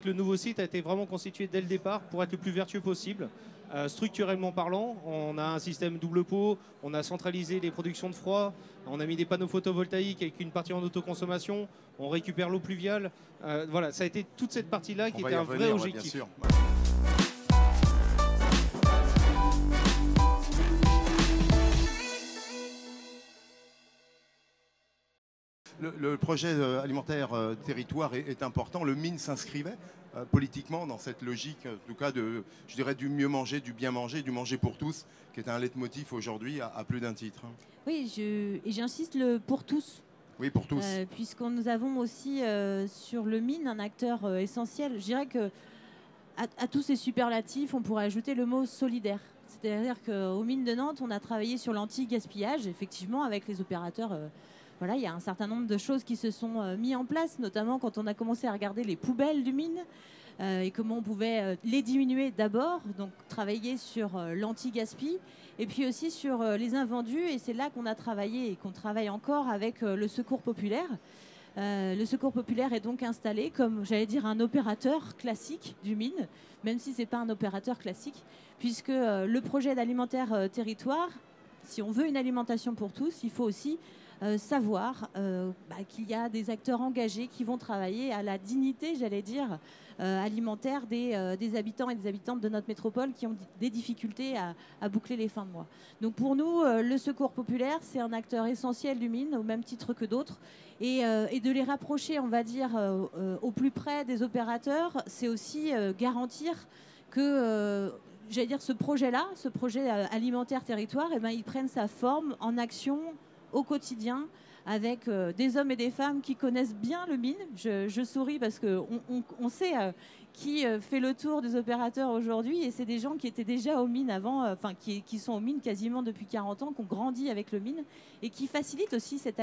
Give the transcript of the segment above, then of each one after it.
Le nouveau site a été vraiment constitué dès le départ pour être le plus vertueux possible. Structurellement parlant, on a un système double pot, on a centralisé les productions de froid, on a mis des panneaux photovoltaïques avec une partie en autoconsommation, on récupère l'eau pluviale. Voilà, ça a été toute cette partie-là qui était un vrai objectif. Bien sûr. Le projet alimentaire territoire est important. Le mine s'inscrivait politiquement dans cette logique, en tout cas, je dirais, du mieux manger, du bien manger, du manger pour tous, qui est un leitmotiv aujourd'hui à plus d'un titre. Oui, et j'insiste le pour tous. Oui, pour tous. Puisqu'on nous avons aussi sur le mine un acteur essentiel. Je dirais que à tous ces superlatifs, on pourrait ajouter le mot solidaire. C'est-à-dire qu'aux mines de Nantes, on a travaillé sur l'anti-gaspillage, effectivement, avec les opérateurs. Voilà, il y a un certain nombre de choses qui se sont mis en place, notamment quand on a commencé à regarder les poubelles du mine et comment on pouvait les diminuer d'abord, donc travailler sur l'anti-gaspi, et puis aussi sur les invendus. Et c'est là qu'on a travaillé et qu'on travaille encore avec le Secours populaire. Le Secours populaire est donc installé comme, j'allais dire, un opérateur classique du mine, même si ce n'est pas un opérateur classique, puisque le projet d'alimentaire territoire, si on veut une alimentation pour tous, il faut aussi savoir qu'il y a des acteurs engagés qui vont travailler à la dignité, j'allais dire, alimentaire des habitants et des habitantes de notre métropole qui ont des difficultés à boucler les fins de mois. Donc pour nous, le Secours populaire, c'est un acteur essentiel du mine, au même titre que d'autres. Et de les rapprocher, on va dire, au plus près des opérateurs, c'est aussi garantir que... j'allais dire, ce projet-là, ce projet alimentaire territoire, il prenne sa forme en action au quotidien avec des hommes et des femmes qui connaissent bien le mine. Je souris parce qu'on sait qui fait le tour des opérateurs aujourd'hui, et c'est des gens qui étaient déjà aux mines avant, qui sont aux mines quasiment depuis 40 ans, qui ont grandi avec le mine et qui facilitent aussi cette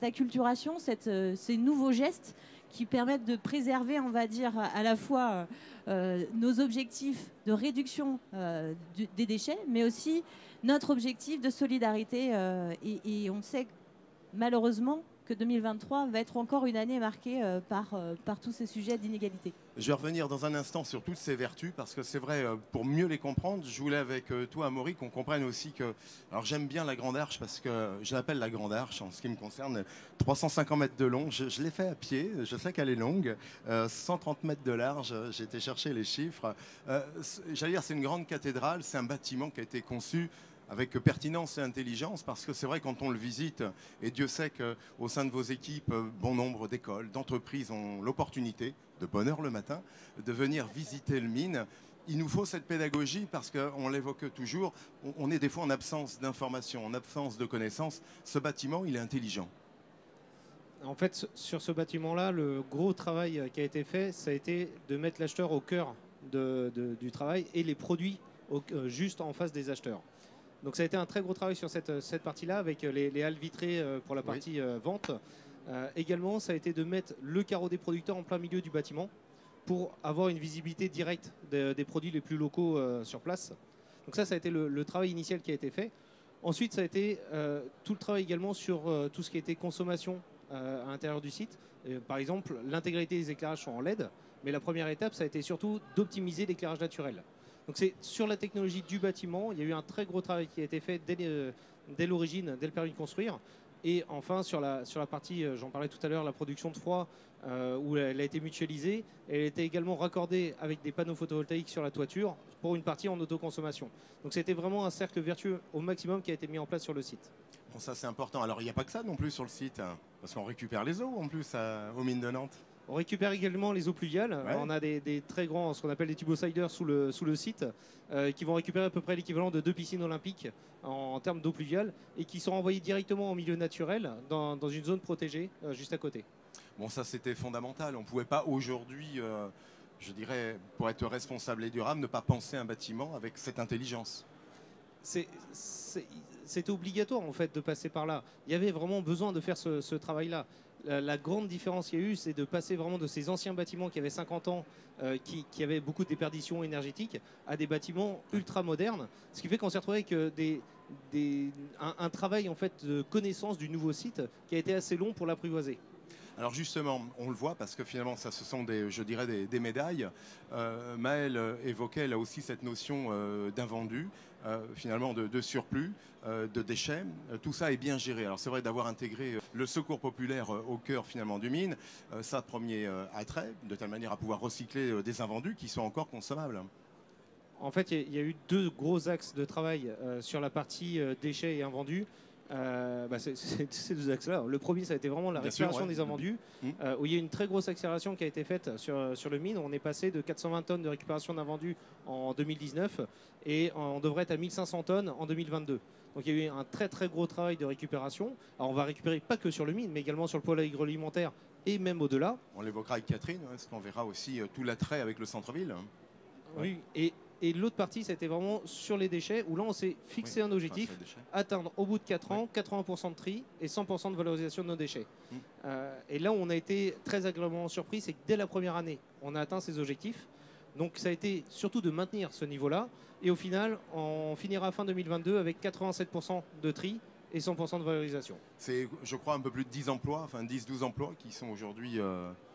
acculturation, ces nouveaux gestes qui permettent de préserver, on va dire, à la fois nos objectifs de réduction des déchets, mais aussi notre objectif de solidarité. Et on sait malheureusement que 2023 va être encore une année marquée par tous ces sujets d'inégalité. Je vais revenir dans un instant sur toutes ces vertus, parce que c'est vrai, pour mieux les comprendre, je voulais avec toi, Amaury, qu'on comprenne aussi que... Alors j'aime bien la Grande Arche, parce que je l'appelle la Grande Arche, en ce qui me concerne, 350 mètres de long, je l'ai fait à pied, je sais qu'elle est longue, 130 mètres de large, j'ai été chercher les chiffres. J'allais dire, c'est une grande cathédrale, c'est un bâtiment qui a été conçu avec pertinence et intelligence, parce que c'est vrai, quand on le visite, et Dieu sait qu'au sein de vos équipes, bon nombre d'écoles, d'entreprises ont l'opportunité, de bonne heure le matin, de venir visiter le mine. Il nous faut cette pédagogie, parce qu'on l'évoque toujours, on est des fois en absence d'informations, en absence de connaissances. Ce bâtiment, il est intelligent. En fait, sur ce bâtiment-là, le gros travail qui a été fait, ça a été de mettre l'acheteur au cœur du travail et les produits juste en face des acheteurs. Donc ça a été un très gros travail sur cette partie-là, avec les halles vitrées pour la partie vente. Également, ça a été de mettre le carreau des producteurs en plein milieu du bâtiment pour avoir une visibilité directe des produits les plus locaux sur place. Donc ça a été le travail initial qui a été fait. Ensuite, ça a été tout le travail également sur tout ce qui était consommation à l'intérieur du site. Par exemple, l'intégralité des éclairages sont en LED, mais la première étape, ça a été surtout d'optimiser l'éclairage naturel. Donc c'est sur la technologie du bâtiment, il y a eu un très gros travail qui a été fait dès l'origine, dès le permis de construire. Et enfin, sur la partie, j'en parlais tout à l'heure, la production de froid, où elle a été mutualisée. Elle a été également raccordée avec des panneaux photovoltaïques sur la toiture pour une partie en autoconsommation. Donc c'était vraiment un cercle vertueux au maximum qui a été mis en place sur le site. Bon, ça c'est important. Alors il n'y a pas que ça non plus sur le site, hein, parce qu'on récupère les eaux en plus aux mines de Nantes. On récupère également les eaux pluviales. Ouais. On a des très grands, ce qu'on appelle des tubosiders sous le site, qui vont récupérer à peu près l'équivalent de 2 piscines olympiques en termes d'eau pluviale, et qui sont envoyés directement en milieu naturel, dans une zone protégée juste à côté. Bon, ça c'était fondamental. On ne pouvait pas aujourd'hui, je dirais, pour être responsable et durable, ne pas penser un bâtiment avec cette intelligence. C'était obligatoire en fait de passer par là. Il y avait vraiment besoin de faire ce travail-là. La grande différence qu'il y a eu, c'est de passer vraiment de ces anciens bâtiments qui avaient 50 ans, qui avaient beaucoup de déperditions énergétiques, à des bâtiments ultra modernes. Ce qui fait qu'on s'est retrouvé avec un travail en fait de connaissance du nouveau site qui a été assez long pour l'apprivoiser. Alors justement, on le voit parce que finalement, ça, ce sont je dirais des médailles. Maëlle évoquait là aussi cette notion d'invendu, finalement de surplus, de déchets. Tout ça est bien géré. Alors c'est vrai d'avoir intégré le secours populaire au cœur finalement du mine, ça premier attrait, de telle manière à pouvoir recycler des invendus qui sont encore consommables. En fait, il y a eu deux gros axes de travail sur la partie déchets et invendus. C'est ces deux axes-là. Le premier, ça a été vraiment la récupération des invendus, où il y a une très grosse accélération qui a été faite sur le mine. On est passé de 420 tonnes de récupération d'invendus en 2019 et on devrait être à 1500 tonnes en 2022. Donc il y a eu un très très gros travail de récupération. Alors on va récupérer pas que sur le mine, mais également sur le pôle agroalimentaire et même au-delà. On l'évoquera avec Catherine, parce qu'on verra aussi tout l'attrait avec le centre-ville. Oui, et l'autre partie, c'était vraiment sur les déchets, où là, on s'est fixé un objectif, atteindre au bout de 4 ans 80% de tri et 100% de valorisation de nos déchets. Et là où on a été très agréablement surpris, c'est que dès la première année, on a atteint ces objectifs. Donc ça a été surtout de maintenir ce niveau-là. Et au final, on finira fin 2022 avec 87% de tri et 100% de valorisation. C'est, je crois, un peu plus de 10 emplois, enfin 10-12 emplois qui sont aujourd'hui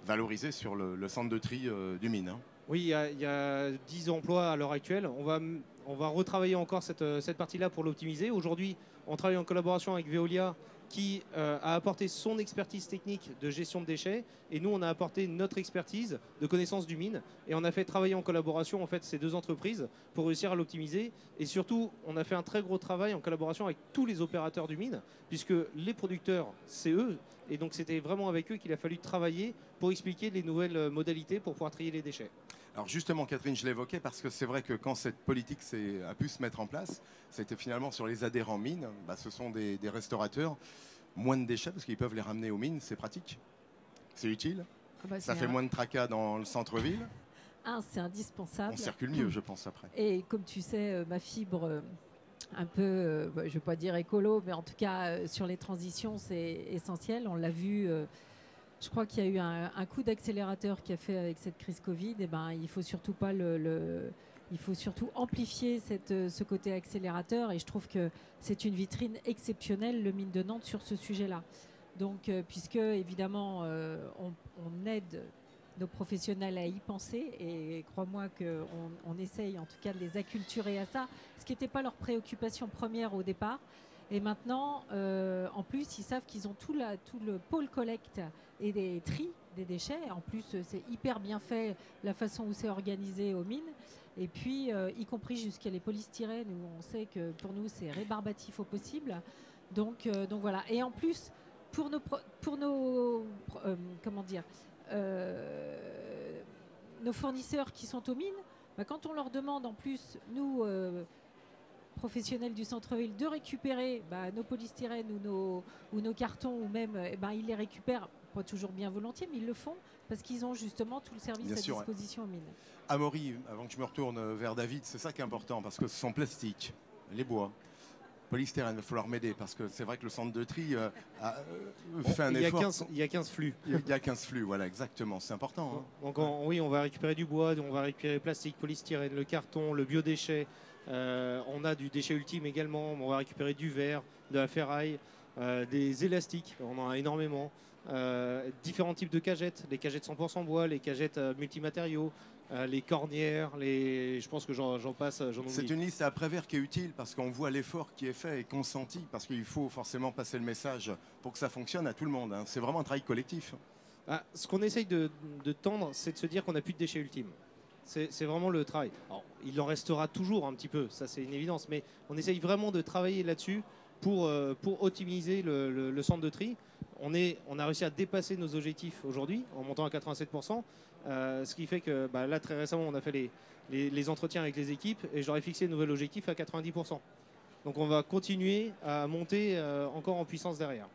valorisés sur le centre de tri du mine. Oui, il y a 10 emplois à l'heure actuelle. On va retravailler encore cette partie-là pour l'optimiser. Aujourd'hui, on travaille en collaboration avec Veolia qui a apporté son expertise technique de gestion de déchets et nous, on a apporté notre expertise de connaissance du mine et on a fait travailler en collaboration en fait, ces deux entreprises pour réussir à l'optimiser. Et surtout, on a fait un très gros travail en collaboration avec tous les opérateurs du mine puisque les producteurs, c'est eux. Et donc, c'était vraiment avec eux qu'il a fallu travailler pour expliquer les nouvelles modalités pour pouvoir trier les déchets. Alors justement, Catherine, je l'évoquais parce que c'est vrai que quand cette politique a pu se mettre en place, c'était finalement sur les adhérents mines. Ce sont des restaurateurs, moins de déchets parce qu'ils peuvent les ramener aux mines, c'est pratique, c'est utile. Ça fait moins de tracas dans le centre-ville. C'est indispensable. On circule mieux, je pense, après. Et comme tu sais, ma fibre... un peu, je ne vais pas dire écolo, mais en tout cas, sur les transitions, c'est essentiel. On l'a vu, je crois qu'il y a eu un coup d'accélérateur qui a fait avec cette crise Covid. Et ben, il faut surtout pas il faut surtout amplifier ce côté accélérateur. Et je trouve que c'est une vitrine exceptionnelle, le mine de Nantes, sur ce sujet-là. Donc, puisque, évidemment, on aide nos professionnels à y penser et crois-moi qu'on essaye en tout cas de les acculturer à ça, ce qui n'était pas leur préoccupation première au départ. Et maintenant, en plus, ils savent qu'ils ont tout le pôle collecte et des tri des déchets. En plus, c'est hyper bien fait la façon où c'est organisé aux mines. Et puis, y compris jusqu'à les polystyrènes, où on sait que pour nous, c'est rébarbatif au possible. Donc voilà. Et en plus, pour nos comment dire, nos fournisseurs qui sont aux mines, quand on leur demande en plus, nous, professionnels du centre-ville, de récupérer nos polystyrènes ou nos cartons, ou même ils les récupèrent, pas toujours bien volontiers, mais ils le font parce qu'ils ont justement tout le service à disposition aux mines. Amaury, avant que je me retourne vers David, c'est ça qui est important parce que ce sont plastique, les bois, polystyrène, il va falloir m'aider parce que c'est vrai que le centre de tri fait un effort. Il y a 15 flux. Il y a 15 flux, voilà, exactement, c'est important. Donc oui, on va récupérer du bois, on va récupérer plastique, polystyrène, le carton, le biodéchet. On a du déchet ultime également, on va récupérer du verre, de la ferraille, des élastiques, on en a énormément. Différents types de cagettes, les cagettes 100% bois, les cagettes multimatériaux, les cornières, je pense que j'en passe, j'en oublie. C'est une liste à Prévert qui est utile parce qu'on voit l'effort qui est fait et consenti parce qu'il faut forcément passer le message pour que ça fonctionne à tout le monde. C'est vraiment un travail collectif. Ce qu'on essaye de tendre, c'est de se dire qu'on n'a plus de déchets ultimes. C'est vraiment le travail. Alors, il en restera toujours un petit peu, ça c'est une évidence, mais on essaye vraiment de travailler là-dessus pour optimiser le centre de tri. On a réussi à dépasser nos objectifs aujourd'hui en montant à 87%, ce qui fait que là très récemment on a fait les entretiens avec les équipes et j'aurais fixé un nouvel objectif à 90%. Donc on va continuer à monter encore en puissance derrière.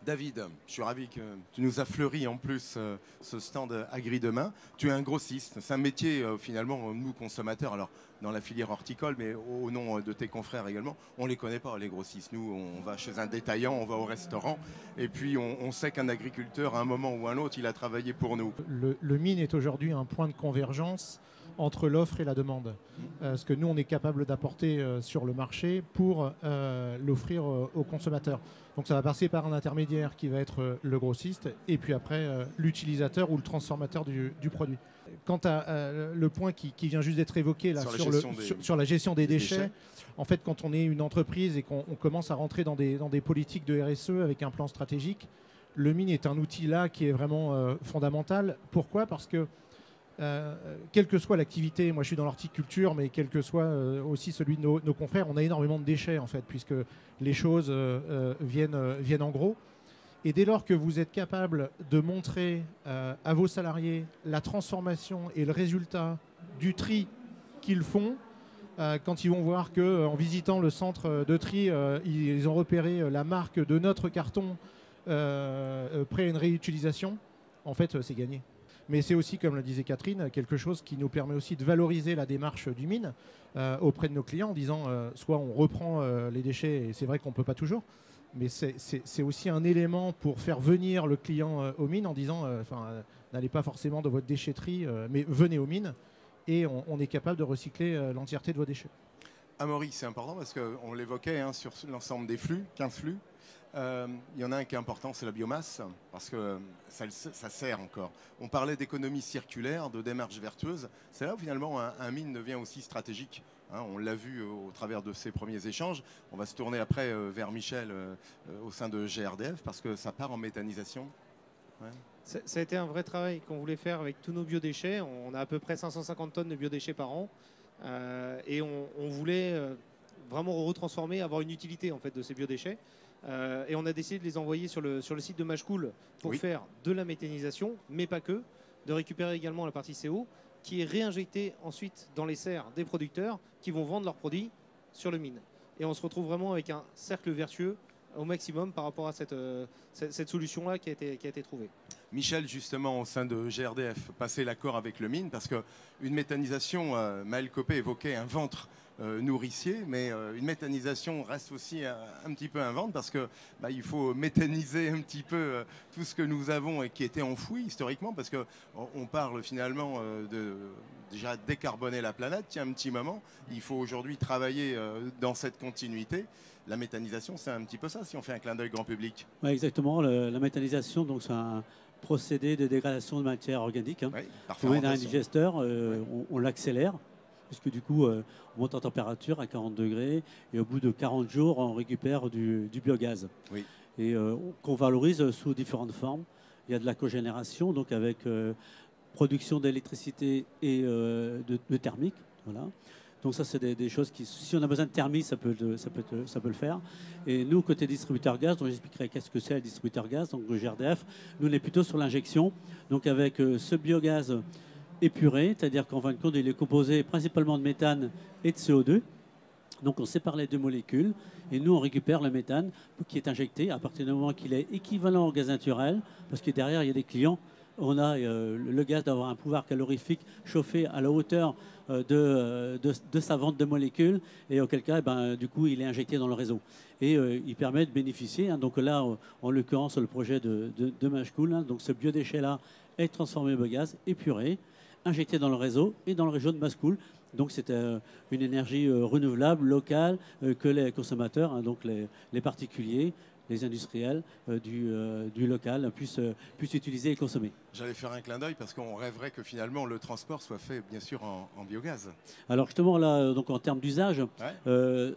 David, je suis ravi que tu nous as fleuri en plus ce stand Agri Demain. Tu es un grossiste, c'est un métier finalement, nous consommateurs, alors dans la filière horticole, mais au nom de tes confrères également, on ne les connaît pas les grossistes. Nous, on va chez un détaillant, on va au restaurant, et puis on sait qu'un agriculteur, à un moment ou à un autre, il a travaillé pour nous. Le mine est aujourd'hui un point de convergence entre l'offre et la demande. Ce que nous, on est capable d'apporter sur le marché pour l'offrir aux consommateurs. Donc ça va passer par un intermédiaire qui va être le grossiste et puis après l'utilisateur ou le transformateur du produit. Quant à le point qui vient juste d'être évoqué là, sur la gestion des déchets, en fait, quand on est une entreprise et qu'on commence à rentrer dans des politiques de RSE avec un plan stratégique, le mine est un outil là qui est vraiment fondamental. Pourquoi ? Parce que quelle que soit l'activité, moi je suis dans l'horticulture, mais quel que soit aussi celui de nos confrères, on a énormément de déchets en fait, puisque les choses viennent en gros. Et dès lors que vous êtes capable de montrer à vos salariés la transformation et le résultat du tri qu'ils font, quand ils vont voir qu'en visitant le centre de tri, ils ont repéré la marque de notre carton prêt à une réutilisation, en fait c'est gagné. Mais c'est aussi, comme le disait Catherine, quelque chose qui nous permet aussi de valoriser la démarche du mine auprès de nos clients en disant soit on reprend les déchets, et c'est vrai qu'on ne peut pas toujours, mais c'est aussi un élément pour faire venir le client aux mines en disant n'allez pas forcément dans votre déchetterie, mais venez aux mines et on est capable de recycler l'entièreté de vos déchets. Amaury, c'est important parce qu'on l'évoquait sur l'ensemble des flux, 15 flux. Il y en a un qui est important, c'est la biomasse, parce que ça sert encore. On parlait d'économie circulaire, de démarche vertueuse. C'est là où finalement un mine devient aussi stratégique. On l'a vu au travers de ces premiers échanges. On va se tourner après vers Michel au sein de GRDF, parce que ça part en méthanisation. Ouais. Ça a été un vrai travail qu'on voulait faire avec tous nos biodéchets. On a à peu près 550 tonnes de biodéchets par an. Et on voulait vraiment retransformer, avoir une utilité en fait, de ces biodéchets. Et on a décidé de les envoyer sur le site de Machecoul pour faire de la méthanisation, mais pas que, de récupérer également la partie CO qui est réinjectée ensuite dans les serres des producteurs qui vont vendre leurs produits sur le mine. Et on se retrouve vraiment avec un cercle vertueux au maximum par rapport à cette solution-là qui a été trouvée. Michel, justement, au sein de GRDF, passer l'accord avec le mine, parce qu'une méthanisation, Maël Copé évoquait un ventre nourricier, mais une méthanisation reste aussi un petit peu un ventre, parce que il faut méthaniser un petit peu tout ce que nous avons et qui était enfoui historiquement, parce qu'on parle finalement de déjà décarboner la planète, il y a un petit moment, il faut aujourd'hui travailler dans cette continuité. La méthanisation, c'est un petit peu ça, si on fait un clin d'œil grand public. Oui, exactement. La méthanisation, donc, c'est un procédé de dégradation de matière organique. Oui, on met dans un digesteur, on l'accélère, puisque du coup, on monte en température à 40 degrés, et au bout de 40 jours, on récupère du biogaz. Oui. Et qu'on valorise sous différentes formes. Il y a de la cogénération, donc avec production d'électricité et de thermique. Voilà. Donc ça, c'est des choses qui, si on a besoin de thermie, ça peut le faire. Et nous, côté distributeur gaz, donc j'expliquerai qu'est-ce que c'est le distributeur gaz, donc le GRDF, nous on est plutôt sur l'injection. Donc avec ce biogaz épuré, c'est-à-dire qu'en fin de compte, il est composé principalement de méthane et de CO2. Donc on sépare les deux molécules et nous on récupère le méthane qui est injecté à partir du moment qu'il est équivalent au gaz naturel, parce que derrière il y a des clients. On a le gaz d'avoir un pouvoir calorifique chauffé à la hauteur de sa vente de molécules, et auquel cas, du coup, il est injecté dans le réseau. Et il permet de bénéficier. Donc là, en l'occurrence, le projet de Machecoul, donc ce biodéchet-là est transformé en biogaz, épuré, injecté dans le réseau et dans le réseau de Machecoul. Donc c'est une énergie renouvelable, locale, que les consommateurs, donc les particuliers, les industriels du local puissent utiliser et consommer. J'allais faire un clin d'œil parce qu'on rêverait que finalement le transport soit fait bien sûr en biogaz. Alors justement là, donc en termes d'usage,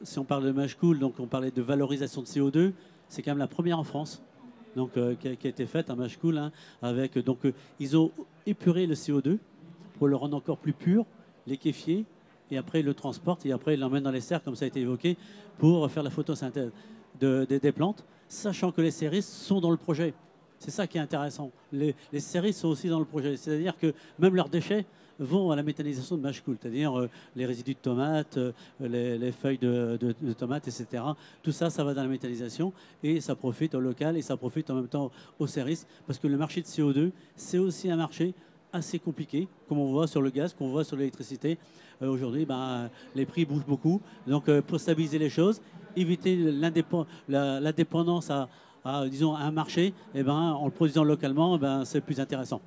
si on parle de Machecoul, donc on parlait de valorisation de CO2, c'est quand même la première en France. Donc, qui a été faite à Machecoul, avec ils ont épuré le CO2 pour le rendre encore plus pur, liquéfié, et après ils le transportent et après ils l'emmènent dans les serres, comme ça a été évoqué, pour faire la photosynthèse des plantes, sachant que les séries sont dans le projet. C'est ça qui est intéressant. Les séries sont aussi dans le projet. C'est-à-dire que même leurs déchets vont à la méthanisation de Machecoul, c'est-à-dire les résidus de tomates, les feuilles de tomates, etc. Tout ça, ça va dans la méthanisation et ça profite au local et ça profite en même temps aux séries, parce que le marché de CO2, c'est aussi un marché assez compliqué, comme on voit sur le gaz, qu'on voit sur l'électricité. Aujourd'hui, les prix bougent beaucoup. Donc, pour stabiliser les choses, éviter la dépendance à disons, à un marché, en le produisant localement, c'est plus intéressant.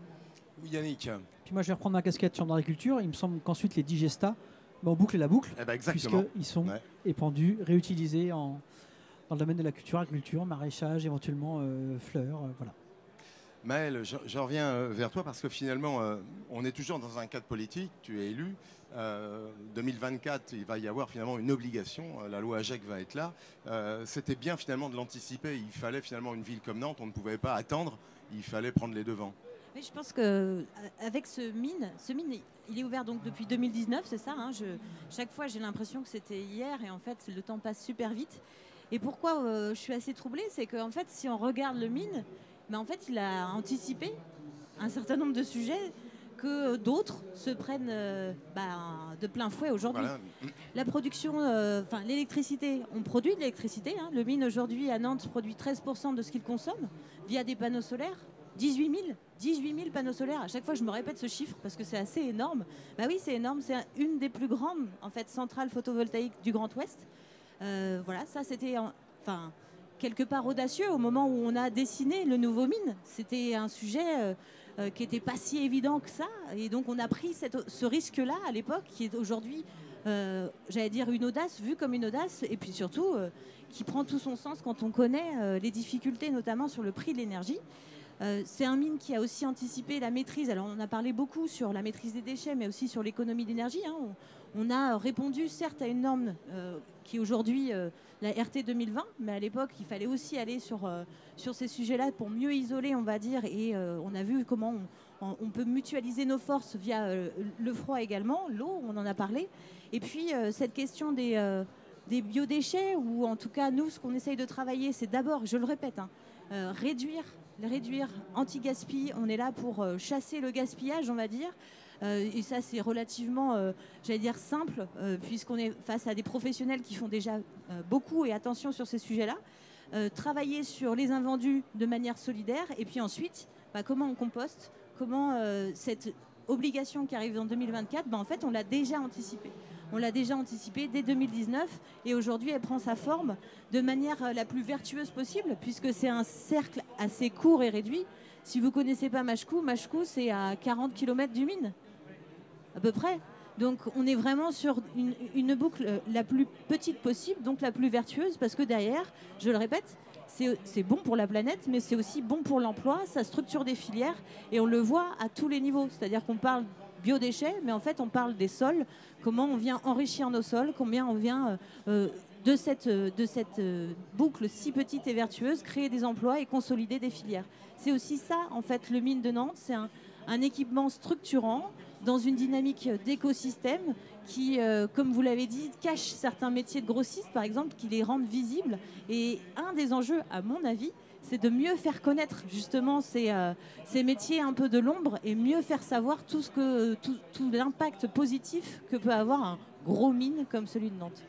Yannick. Puis moi, je vais reprendre ma casquette chambre d'agriculture. Il me semble qu'ensuite, les digestats, on boucle la boucle, Eh ben exactement. puisqu'ils sont Ouais. épandus, réutilisés dans le domaine de la culture, agriculture, maraîchage, éventuellement fleurs. Voilà. Maël, je reviens vers toi parce que finalement, on est toujours dans un cadre politique. Tu es élu. 2024, il va y avoir finalement une obligation. La loi AGEC va être là. C'était bien finalement de l'anticiper. Il fallait finalement une ville comme Nantes. On ne pouvait pas attendre. Il fallait prendre les devants. Mais je pense qu'avec ce mine, il est ouvert donc depuis 2019, c'est ça, hein, chaque fois, j'ai l'impression que c'était hier et en fait, le temps passe super vite. Et pourquoi je suis assez troublée, c'est qu'en fait, si on regarde le mine, mais en fait, il a anticipé un certain nombre de sujets que d'autres se prennent de plein fouet aujourd'hui. Voilà. La production, l'électricité, on produit de l'électricité. Hein. Le mine aujourd'hui à Nantes produit 13% de ce qu'il consomme via des panneaux solaires. 18 000 panneaux solaires. À chaque fois, je me répète ce chiffre parce que c'est assez énorme. Bah oui, c'est énorme. C'est une des plus grandes en fait, centrales photovoltaïques du Grand Ouest. Voilà, ça c'était quelque part audacieux au moment où on a dessiné le nouveau mine. C'était un sujet qui n'était pas si évident que ça. Et donc, on a pris ce risque-là à l'époque, qui est aujourd'hui, j'allais dire, une audace, vue comme une audace. Et puis surtout, qui prend tout son sens quand on connaît les difficultés, notamment sur le prix de l'énergie. C'est un mine qui a aussi anticipé la maîtrise. Alors, on a parlé beaucoup sur la maîtrise des déchets, mais aussi sur l'économie d'énergie. Hein. On a répondu, certes, à une norme qui est aujourd'hui la RT 2020, mais à l'époque, il fallait aussi aller sur ces sujets-là pour mieux isoler, on va dire. Et on a vu comment on peut mutualiser nos forces via le froid également, l'eau, on en a parlé. Et puis, cette question des biodéchets, ou en tout cas, nous, ce qu'on essaye de travailler, c'est d'abord, je le répète, réduire anti-gaspi. On est là pour chasser le gaspillage, on va dire. Et ça, c'est relativement, j'allais dire, simple, puisqu'on est face à des professionnels qui font déjà beaucoup et attention sur ces sujets-là. Travailler sur les invendus de manière solidaire. Et puis ensuite, comment on composte, comment cette obligation qui arrive en 2024, en fait, on l'a déjà anticipée. On l'a déjà anticipé dès 2019 et aujourd'hui, elle prend sa forme de manière la plus vertueuse possible puisque c'est un cercle assez court et réduit. Si vous ne connaissez pas Machecou, c'est à 40 km du mine, à peu près. Donc on est vraiment sur une boucle la plus petite possible, donc la plus vertueuse parce que derrière, je le répète, c'est bon pour la planète, mais c'est aussi bon pour l'emploi, ça structure des filières et on le voit à tous les niveaux. C'est-à-dire qu'on parle biodéchets, mais en fait on parle des sols, comment on vient enrichir nos sols, combien on vient de cette boucle si petite et vertueuse, créer des emplois et consolider des filières. C'est aussi ça en fait le mine de Nantes, c'est un équipement structurant dans une dynamique d'écosystème qui, comme vous l'avez dit, cache certains métiers de grossistes par exemple, qui les rendent visibles. Et un des enjeux, à mon avis, c'est de mieux faire connaître justement ces métiers un peu de l'ombre et mieux faire savoir tout l'impact positif que peut avoir un gros mine comme celui de Nantes.